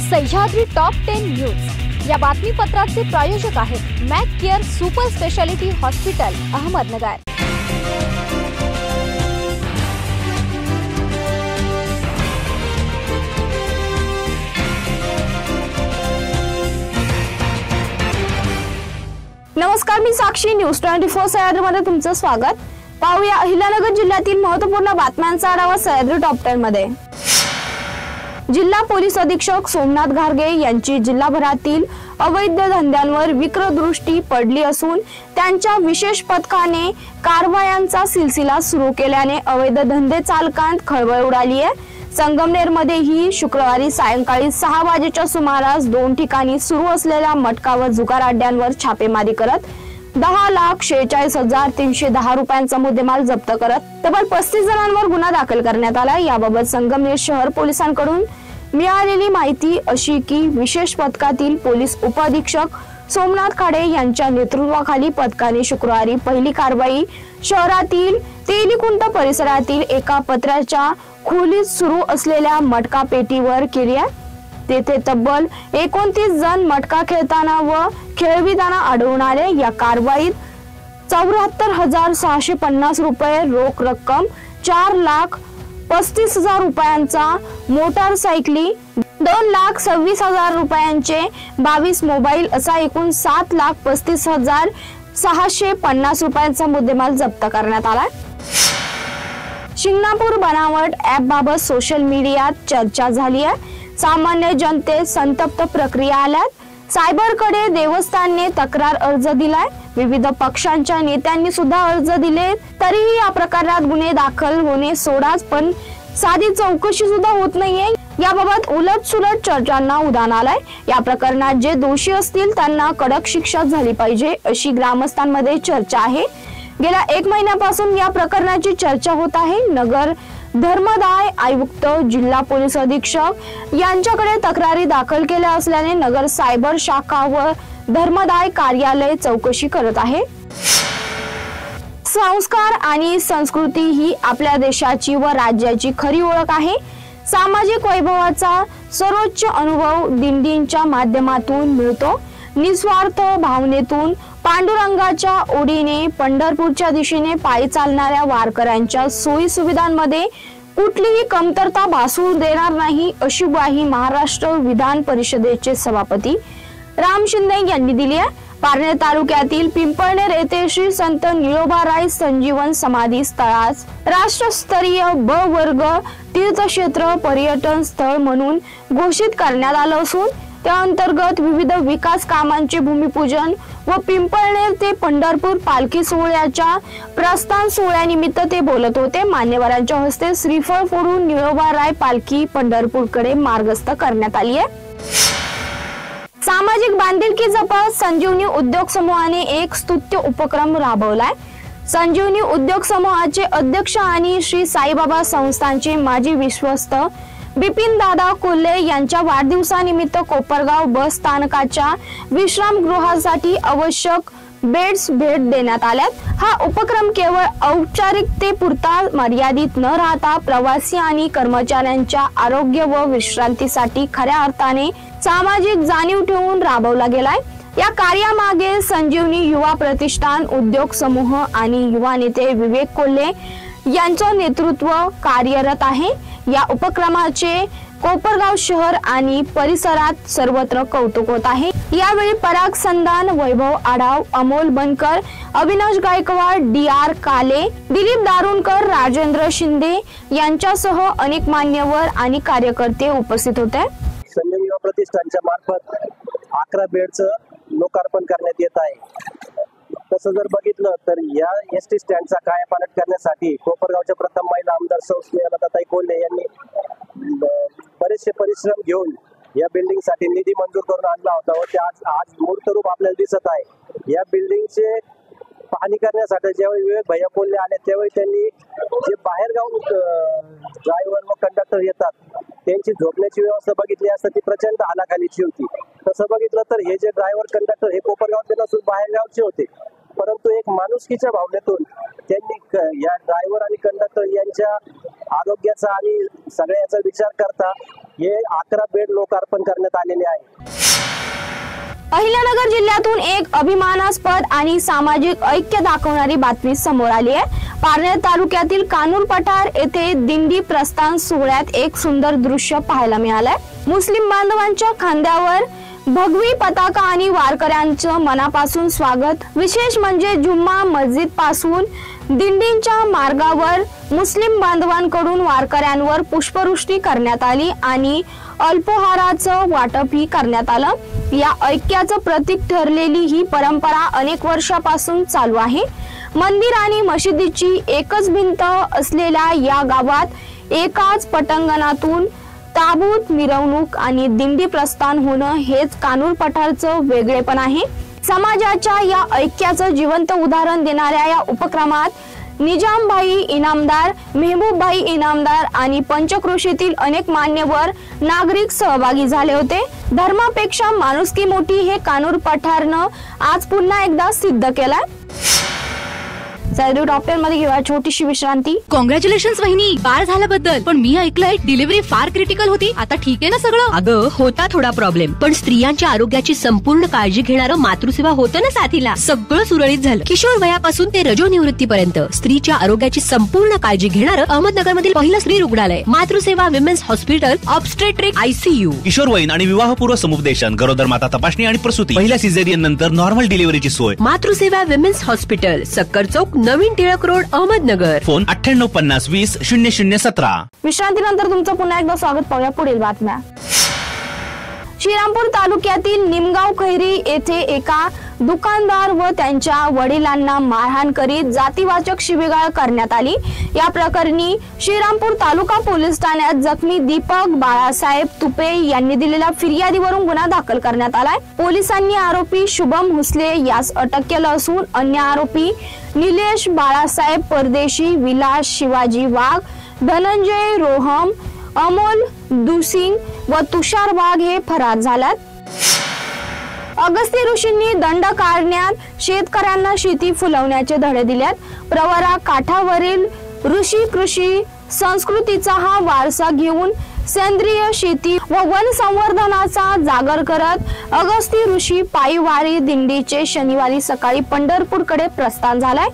Sahyadri top 10 news या बातमीपत्राचे प्रायोजक आहेत Mac care super speciality hospital Ahmednagar. नमस्कार, मी साक्षी, न्यूज 24 सह्याद्री मध्ये तुमचं स्वागत। पाहूया अहिल्यानगर जिल्ह्यातील महत्त्वपूर्ण बातम्यांचा आढावा सह्याद्री टॉप 10 मध्ये। जिल्हा पोलीस अधीक्षक सोमनाथ घारगे यांची जिल्हाभरातील अवैध धंद्यांवर विक्रदृष्टी पडली असून त्यांच्या विशेष पथकाने कारवायांचा सिलसिला सुरू केल्याने अवैध धंदे चालकांत खळबळ उडाली आहे। संगमनेरमध्येही शुक्रवारी सायंकाळी 6 वाजेच्या सुमारास 2 ठिकाणी सुरू असलेल्या मटका व जुगार अड्ड्यांवर छापेमारी करत 10,46,310 रुपयांचा मुद्देमाल जप्त करत तब्बल 35 जणांवर गुन्हा दाखल करण्यात आला। याबाबत संगमनेर शहर पोलिसांकडून मिळालेली माहिती अशी की विशेष पथकातील पोलीस उपअधीक्षक सोमनाथ खाडे यांच्या नेतृत्वाखाली पथकाने शुक्रवारी पहिली कारवाई शहरातील तेलीकुंट परिसरातील एका पत्र्याच्या खोलीत सुरू असलेल्या मटका पेटीवर केली आहे। तेथे तब्बल 29 जण मटका खेळताना व खेळविताना आढळून आले। या कारवाईत 74,650 रुपये रोख रक्कम, 4,35,000 रुपयांचा मोटारसायकली, 2,26,000 रुपयांचे 22 मोबाईल असा एकूण 7,35,650 रुपयांचा मुद्देमाल जप्त करण्यात आला। शिंगणापूर बनावट ऍप बाबत सोशल मीडियात चर्चा झाली आहे। सामान्य जनतेत संतप्त प्रक्रिया आल्यात। सायबरकडे देवस्थानने तक्रार अर्ज दिलाय। विविध पक्षांच्या नेत्यांनी सुद्धा अर्ज दिले, तरीही या प्रकारात गुन्हे दाखल होणे सोडाच, पण साधी चौकशी सुद्धा होत नाहीये। याबाबत उलटसुलट चर्चांना उधाण आलंय। या प्रकरणात जे दोषी असतील त्यांना कडक शिक्षा झाली पाहिजे अशी ग्रामस्थांमध्ये चर्चा आहे। गेल्या 1 महिन्यापासून या प्रकरणाची चर्चा होत आहे। नगर धर्मदाय आयुक्त, जिल्हा पोलीस अधीक्षक यांच्याकडे तक्रारी दाखल केल्या असल्याने नगर सायबर शाखा व धर्मदाय कार्यालय चौकशी करत आहे। संस्कार आणि संस्कृती ही आपल्या देशाची व राज्याची खरी ओळख आहे। सामाजिक वैभवाचा सर्वोच्च अनुभव दिंडींच्या माध्यमातून मिळतो। निस्वार्थ भावनेतून पांडुरंगाच्या ओढीने पंढरपूरच्या दिशेने पायी चालणाऱ्या वारकऱ्यांच्या सोयी सुविधांमध्ये कुठलीही कमतरता भासू देणार नाही अशी ग्वाही महाराष्ट्र विधान परिषदेचे सभापती राम शिंदे यांनी दिली आहे। पारनेर तालुक्यातील पिंपळनेर येथे श्री संत निळोबाराय संजीवन समाधी स्थळास राष्ट्रस्तरीय ब वर्ग तीर्थक्षेत्र पर्यटन स्थळ म्हणून घोषित करण्यात आलं असून त्या अंतर्गत विविध विकास कामांचे भूमिपूजन व पिंपळनेर ते पंढरपूर पालखी सोहळ्याच्या प्रस्थान सोहळ्यानिमित्त ते बोलत होते। मान्यवरांच्या हस्ते श्रीफळ फोडून निळोबाराय पालखी पंढरपूरकडे मार्गस्थ करण्यात आली आहे। सामाजिक बांधिलकी जपत संजीवनी उद्योग समूहाने एक स्तुत्य उपक्रम राबवलाय। संजीवनी उद्योग समूहाचे अध्यक्ष आणि श्री साईबाबा संस्थानचे माजी विश्वस्त बिपिन दादा कोल्हे यांच्या वाढदिवसानिमित्त कोपरगाव बस स्थानकाच्या विश्रामगृहासाठी आवश्यक बेड्स भेट देण्यात आल्यात। हा उपक्रम केवळ औपचारिकतेपुरता मर्यादित न राहता प्रवासी आणि कर्मचाऱ्यांच्या आरोग्य व विश्रांतीसाठी खऱ्या अर्थाने सामाजिक जाणीव ठेवून राबवला गेलाय। या कार्यामागे संजीवनी युवा प्रतिष्ठान, उद्योग समूह आणि युवा नेते विवेक कोल्हे यांचं नेतृत्व कार्यरत आहे। या उपक्रमाचे कोपरगाव शहर आणि परिसरात सर्वत्र कौतुक होत आहे। यावेळी पराग संधान, वैभव आढाव, अमोल बनकर, अविनाश गायकवाड, DR काले, दिलीप दारुणकर, राजेंद्र शिंदे यांच्यासह अनेक मान्यवर आणि कार्यकर्ते उपस्थित होते। संजीवनी युवा प्रतिष्ठानच्या मार्फत 11 बेडचं लोकार्पण करण्यात येत आहे। तसं जर बघितलं तर या एसटी स्टँडचा कायापालट करण्यासाठी कोपरगावच्या प्रथम महिला आमदार सौ स्नेहलताताई कोल्हे यांनी बरेचसे परिश्रम घेऊन या बिल्डिंगसाठी निधी मंजूर करून आणला होता व ते आज मूर्त रूप आपल्याला दिसत आहे। या बिल्डिंगचे पाहणी करण्यासाठी ज्यावेळी विवेक भैया कोल्हे आले त्यावेळी त्यांनी जे बाहेर गावून ड्रायव्हर व कंडक्टर येतात त्यांची झोपण्याची व्यवस्था बघितली असता ती प्रचंड हालाखालीची होती। तसं बघितलं तर हे जे ड्रायव्हर कंडक्टर हे कोपरगावचे नसून बाहेर गावचे होते, परंतु एक माणुसकीच्या भावनेतून त्यांनी या ड्रायव्हर आणि कंडक्टर यांच्या आरोग्याचा आणि सगळ्याचा विचार करता हे 11 बेड लोकार्पण करण्यात आलेले आहे. अहिल्यानगर जिल्ह्यातून एक अभिमानास्पद आणि सामाजिक ऐक्य दाखवणारी बातमी समोर आली आहे. पारनेर तालुक्यातील कानूर पठार येथे दिंडी प्रस्थान सोहळ्यात एक सुंदर दृश्य पाहायला मिळालंय. मुस्लिम बांधवांच्या खांद्यावर भगवी पताका आणि वारकऱ्यांचं मनापासून स्वागत. विशेष म्हणजे जुम्मा मस्जिद पासून दिंडींच्या मार्गावर मुस्लिम बांधवांकडून वारकऱ्यांवर पुष्पवृष्टी करण्यात आली आणि अल्पोहाराचं वाटपही करण्यात आलं. या ऐक्याचं प्रतीक ठरलेली ही परंपरा अनेक वर्षापासून चालू आहे. मंदिर आणि मशिदीची एकच भिंत असलेल्या या गावात एकाच पटांगणातून ताबूत मिरवणूक आणि दिंडी प्रस्थान होणं हेच कानूर पठारचं वेगळेपण आहे. समाजाच्या या ऐक्याचं जिवंत उदाहरण देणाऱ्या या उपक्रमात निजामभाई इनामदार, मेहबूबभाई इनामदार आणि पंचक्रोशीतील अनेक मान्यवर नागरिक सहभागी झाले होते. धर्मापेक्षा माणुसकी मोठी हे कानूर पठारनं आज पुन्हा एकदा सिद्ध केलंय. डॉक्टर मध्ये घेऊया छोटीशी विश्रांती. कॉंग्रॅच्युलेशन्स वहिनी, बाळ झाल्याबद्दल. पण मी ऐकलंय डिलिव्हरी फार क्रिटिकल होती. आता ठीक आहे ना सगळं? अगं होता थोडा प्रॉब्लेम, पण स्त्रियांच्या आरोग्याची संपूर्ण काळजी घेणारं मातृसेवा होतं ना साथीला. सगळं सुरळीत झालं. किशोर वयापासून ते रजोनिवृत्तीपर्यंत स्त्रीच्या आरोग्याची संपूर्ण काळजी घेणारं अहमदनगर मधील पहिलं स्त्री रुग्णालय Matruseva women's hospital, obstetric ICU. किशोरवयीन आणि विवाहपूर्व समुपदेशन, गरोदर माता तपासणी आणि प्रसूती, पहिल्या सिझेरियन नंतर नॉर्मल डिलिव्हरीची सोय. मातृसेवा विमेन्स हॉस्पिटल, सक्कर चौक, नवीन टिळक रोड, अहमदनगर. फोन 9850200017. विश्रांतीनंतर तुमचं पुन्हा एकदा स्वागत. पाहूया पुढील बातम्या. श्रीरामपूर तालुक्यातील निमगाव खैरी येथे एका दुकानदार व त्यांच्या वडिलांना मारहाण करीत जातीवाचक शिवीगाळ करण्यात आली. या प्रकरणी श्रीरामपूर तालुका पोलीस ठाण्यात जखमी दीपक बाळासाहेब तुपे यांनी दिलेल्या फिर्यादीवरून गुन्हा दाखल करण्यात आलाय. पोलिसांनी आरोपी शुभम हुसले यास अटक केलं असून अन्य आरोपी निलेश बाळासाहेब परदेशी, विलास शिवाजी वाघ, धनंजय रोहम, अमोल दुसिंग व तुषार वाघ हे फरार झाल्यात. अगस्ती ऋषींनी दंड काढण्यात शेतकऱ्यांना शेती फुलवण्याचे धडे दिलेत. प्रवरा काठावरील ऋषी कृषी संस्कृतीचा हा वारसा घेऊन सेंद्रिय शेती व वन संवर्धनाचा जागर करत अगस्ती ऋषी पायीवारी दिंडीचे शनिवारी सकाळी पंढरपूरकडे प्रस्थान झालाय.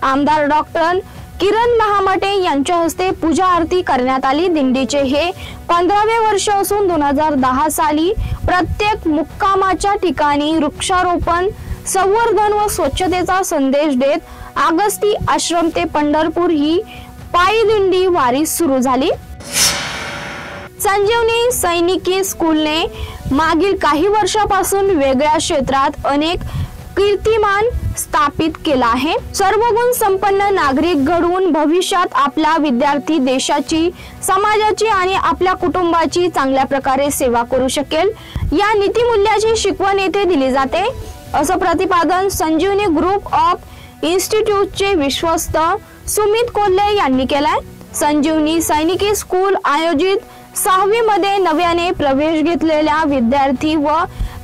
आमदार डॉक्टर किरण महामटे यांच्या हस्ते पूजा आरती करण्यात आली. दिंडीचे हे 15वे वर्ष असून 2010 साली प्रत्येक मुक्कामाच्या ठिकाणी वृक्षारोपण, संवर्धन व स्वच्छतेचा संदेश देत अगस्ती आश्रम ते पंढरपूर ही पायी दिंडी वारी सुरू झाली. संजीवनी सैनिकी स्कूलने मागील काही वर्षापासून वेगळ्या क्षेत्रात अनेक कीर्तिमान स्थापित केला आहे. सर्वगुण संपन्न नागरिक घडवून भविष्यात आपला विद्यार्थी देशाची, समाजाची आणि आपल्या कुटुंबाची चांगल्या प्रकारे सेवा करू शकेल या नीतिमूल्याची शिकवण येथे दिली जाते, असं प्रतिपादन संजीवनी ग्रुप ऑफ इन्स्टिट्यूटचे विश्वस्त सुमित कोल्हे यांनी केलंय. संजीवनी सैनिकी स्कूल आयोजित 6वी मध्ये नव्याने प्रवेश घेतलेल्या विद्यार्थी व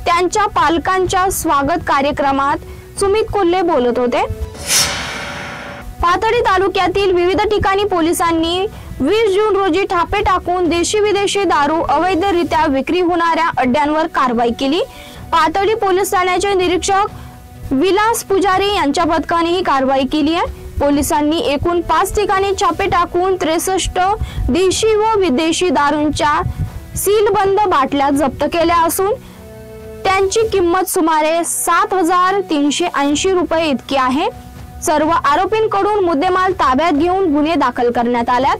त्यांच्या पालकांच्या स्वागत कार्यक्रमात सुमित कोल्हे बोलत होते. पाथर्डी तालुक्यातील विविध ठिकाणी पोलिसांनी 20 जून रोजी ठापे टाकून देशी विदेशी दारू अवैधरित्या विक्री होणाऱ्या अड्ड्यांवर कारवाई केली. पाथर्डी पोलीस ठाण्याचे निरीक्षक विलास पुजारी यांच्या पथकाने ही कारवाई केली आहे. पोलिसांनी एकूण 5 ठिकाणी छापे टाकून 63 देशी व विदेशी दारूंच्या सीलबंद बाटल्या जप्त केल्या असून त्यांची किंमत सुमारे 7,380 रुपये इतकी आहे. सर्व आरोपींकडून मुद्देमाल ताब्यात घेऊन गुन्हे दाखल करण्यात आल्यात.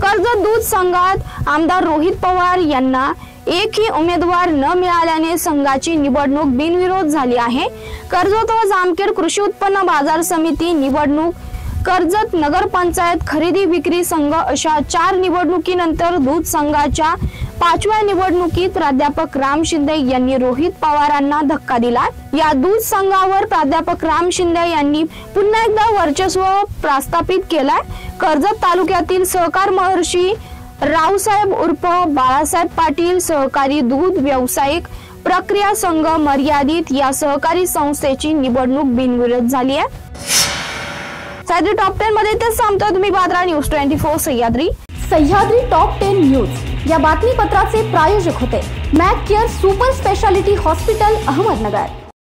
कर्जत दूध संघात आमदार रोहित पवार यांना एकही उमेदवार न मिळाल्याने संघाची निवडणूक बिनविरोध झाली आहे. कर्जत व जामखेड कृषी उत्पन्न बाजार समिती निवडणूक, कर्जत नगरपंचायत खरेदी विक्री संघ अशा 4 निवडणुकीनंतर दूध संघाच्या 5व्या निवडणुकीत प्राध्यापक राम शिंदे यांनी रोहित पवारांना धक्का दिला. या दूध संघावर प्राध्यापक राम शिंदे यांनी पुन्हा एकदा वर्चस्व प्रस्थापित केलाय. कर्जत तालुक्यातील सहकार महर्षी रावसाहेब उर्फ बाळासाहेब पाटील सहकारी दूध व्यावसायिक प्रक्रिया संघ मर्यादित या सहकारी संस्थेची निवडणूक बिनविरोध झाली आहे. सह्याद्री टॉप 10 मध्ये ते सांगतो. तुम्ही पाहता news 24 Sahyadri. Sahyadri top 10 news या बातमीपत्राचे प्रायोजक होते Mac care super speciality hospital Ahmednagar.